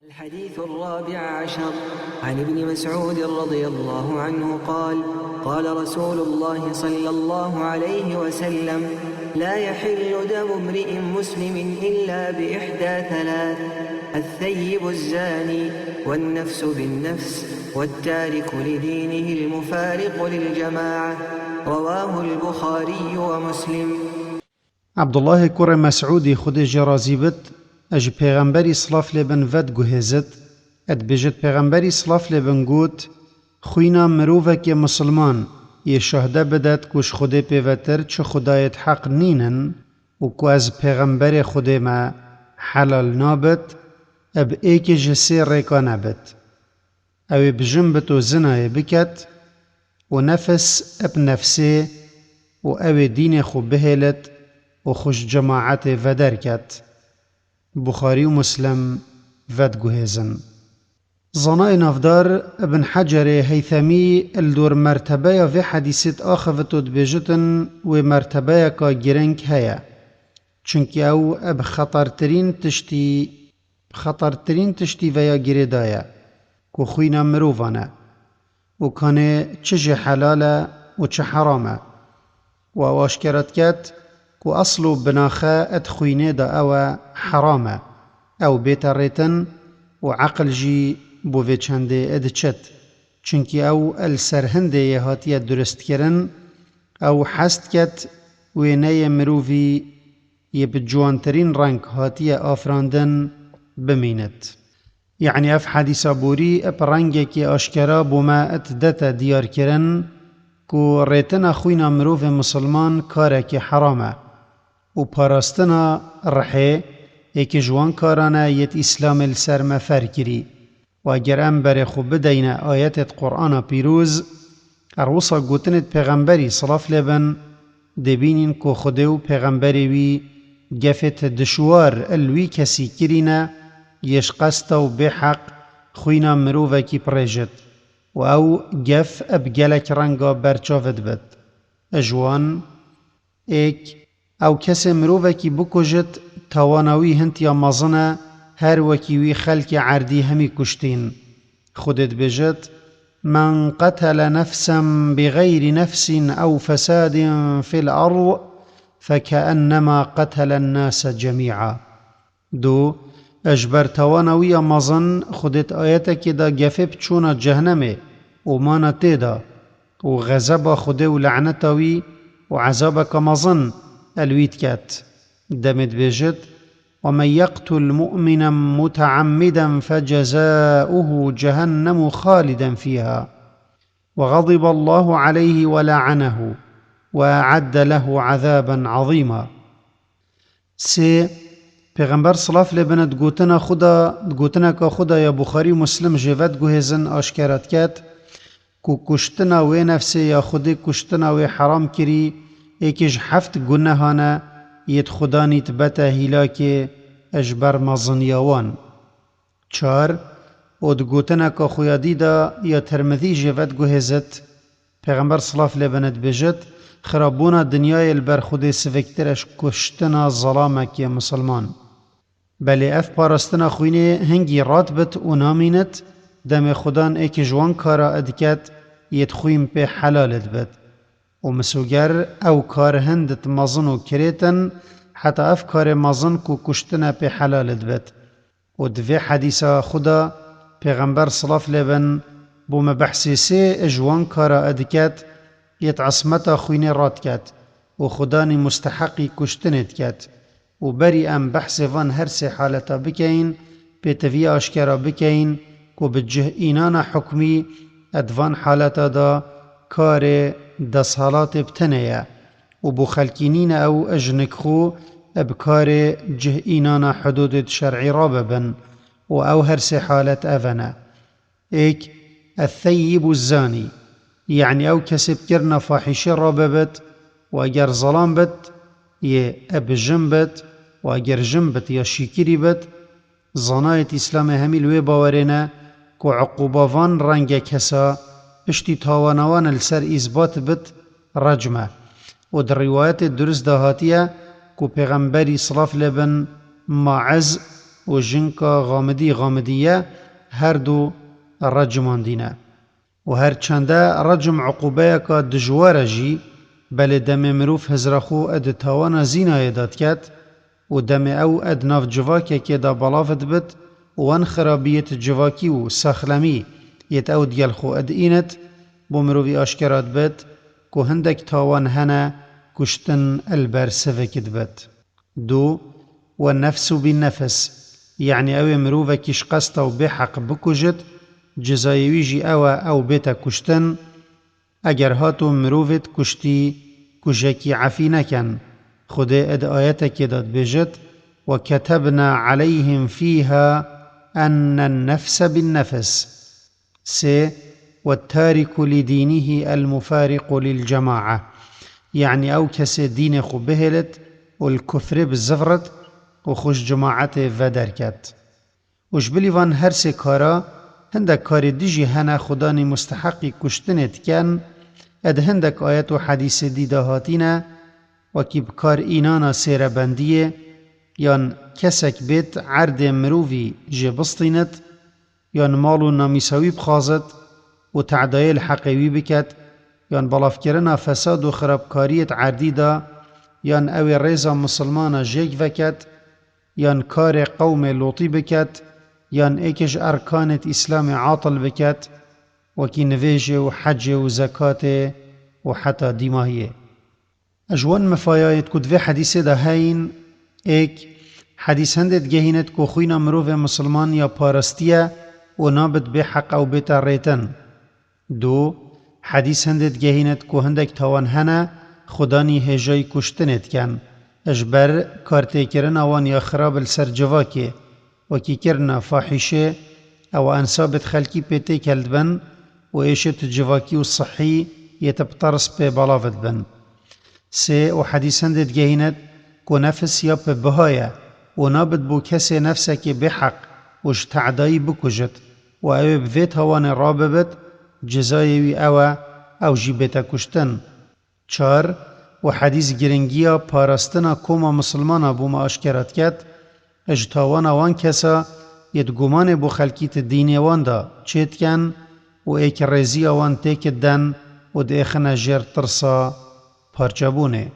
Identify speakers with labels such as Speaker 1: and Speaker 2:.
Speaker 1: الحديث الرابع عشر عن ابن مسعود رضي الله عنه قال: قال رسول الله صلى الله عليه وسلم: لا يحل دم امرئ مسلم إلا بإحدى ثلاث: الثيب الزاني، والنفس بالنفس، والتارك لدينه المفارق للجماعة. رواه البخاري ومسلم.
Speaker 2: عبدالله کوڕ مەسعودی خودی جێڕازی بێت ئەژ پێغەمبەری سڵاف لێبن ڤەت گوهێزت ئەتبێژێت پێغەمبەری سڵاف لێبن گوت: خوینا مرۆڤێکێ مسلمان یê شەهدە بدات کوش خودێ پێڤەتر چ خودایەت حەق نینن و کو ez پێغەمبەرê خودê me حەلال نابێت ئەب ئێکێ ji sê rêka nebێت. Ew ê bijin bit û zinayê biket û nefs eb nefsê û ew ê dînê xwe bihêlet و خوش جماعت ودرکت. بخاری و مسلم ود گوهزن. زنای نافدار ابن حجر هیثمی الدور مرتبه و حدیثت آخوتو دبیجتن و مرتبه کا گرنگ هیا چونکی او اب خطرترین تشتی ویا گیره دایا که خوینا مروفانه و کانه چه حلاله و چه حرامه و آشکرت کت و اصلو بناخه ادخوینه دا او حرامه او بیتریتن و عقل جی بوی چنده ادچت چونکی او السرهنده یهاتی درست کرن او حست کت و نه مروفی یه بجوانترین رنگ هاتی آفراندن بمینت. یعنی اف حدیث بوری اپ رنگی که اشکرا بوما اتدتا دیار کرن که ریتنا خوینا مروف مسلمان کاره که حرامه و پاراستنا رحه ایک جوان کارانه یت اسلام السر مفر کری و اگر ام بر خوب بدین آیت قرآن پیروز اروسا گوتنت پیغمبری صلاف لبن دبینین که خودو پیغمبری وی گفت دشوار الوی کسی کرینه یش قصد و بحق خوینا مروفه کی پریجت و او گف اب گلک رنگا برچافت بد اجوان ایک او کس مروفه کی بکجت توانوی هنت یا مزنه هر وکیوی خلق عردی همی کشتین خودت بجت: من قتل نفسا بغير نفس او فساد في الارض فكأنما قتل الناس جميعا. دو اجبر توانوی مزن خودت آیتا که دا گفه بچونا جهنمه و مانا تیدا و غضب خوده و لعنتوی و عذابك مزن الويت كات دمت بيجت: ومن يقتل مؤمنا متعمدا فجزاؤه جهنم خالدا فيها وغضب الله عليه ولعنه وأعد له عذابا عظيما. سي پیغمبر صلاف لبنت گوتنا که خدا یا بخاری مسلم جوت گوهزن آشکارت کت که کشتنا و نفسه یا خودی کشتنا و حرام کری ایکیش هفت گناهانه یت خدا نیت بته هیلاک اجبر مزنیاوان. 4 اد گوتنا که خویادی دا یا ترمذی جوت گوهزت پیغمبر صلاف لبنت بجت: خرابونا دنیای البر خود سفکترش کشتنا ظلامک مسلمان بله اف پارستنا خوینه هنگی رات بت و نامینت دم خدان ایک جوان کارا ادکت یت خویم په حلالت بد و مسوگر او کار هندت مزن و کریتن حتی اف کار مزن کو کشتنا په حلالت بد و دوی حدیثا خدا پیغمبر صلاف لبن بو مبحثی سی اجوان کارا ادکت یت عصمتا خوینه رات کت و خدانی مستحقی کشتنت کت و بری ام بحث وان هر سی حالتا بکین پیتوی آشکارا بکین کو بجه اینانا حکمی ادوان حالتا دا کار دس حالات بتنیه و بو خلکینین او اجنک خو ابکار جه اینانا حدود شرعی را ببن و او هر سی حالت اونا. ایک الثیب الزانی یعنی او کسب کرنا فاحشه را ببت و اگر ظلام بت یه اب جنبت و اگر جنبت یا شیکری بت زنایت اسلام همی لوی باورینه که عقوباوان رنگ کسا اشتی تاوانوان السر اثبات بت رجمه و در روایت درست دهاتیه که پیغمبری صلاف لبن ماعز و جنکا غامدیه هر دو رجمان دینه و هر چنده رجم عقوبه که دجواره جی بله دم مروف هزرخو اد تاوانا زینای داد کت و دم او اد ناف جواکه که دا بلافت بد وان خرابیت جواکی و ساخلمی یت او دیل خو اد اینت بو مروفی آشکرات بد که هندک تاوان هنه کشتن البر سفکت بد. دو والنفس بالنفس يعني او مروفه كيش قسطه و بحق بكجت جزايويجي او بيتا كشتن اگر هاتو مروفت كشتي كجاكي عفي نكن خده اد آياتك داد بجت وكتبنا عليهم فيها أن النفس بالنفس. سي والتارك لدينه المفارق للجماعة يعني او كسي دين خو بهلت والكفر بالزفرت وخوش جماعت ودرکت. وش بلیوان هر سه کارا هندک کار دیجی هنه خدانی مستحقی کشتنت کن اد هندک آیت و حدیث دیده هاتینه و کی بکار اینانا سیر بندیه یان کسک بیت عرد مرووی جبستینت یان مالو نامیساوی بخازت و تعدایل حقیوی بکت یان بلافکرنا فساد و خرابکاریت عردی دا یان اوی ریزا مسلمانا جیگ وکت یان کار قوم لوطی بکت یان ایکش ارکانت اسلام عاطل بکت وکی نویجه و حج و زکات و حتی دیماهیه. اجوان مفایایت کدوه حدیث ده هین ایک حدیث هندت گهینت که خوینا مروف مسلمان یا پارستیه و نابد به حق او بیتا ریتن. دو حدیث هندت گهینت که هندک تاوان هنه خدانی هجای کشتنت کن اجبر کارتی کرن آوان یا خراب السر جواکه وکی کرنا فاحشه او انصابت خلکی پیتی کلد بن و ایشت جواکی و صحی یتبطرس پی بلافت بن. سه و حدیث هندت گهینت که نفس یا پی بهایه و نابد بو کسی نفسه که بحق وش تعدایی بکجت و او بفیت هوان راببت جزایوی او جیبتا کشتن. چار و حدیث گرنگیا پاراستنا کوما مسلمانا بوما اشکرات کت اجتاوانا وان کسا ید گمان بو خلکیت دینی وان دا چیت کن و ایک رزی وان تیکت دن و دیخنا جر ترسا پارچابونه.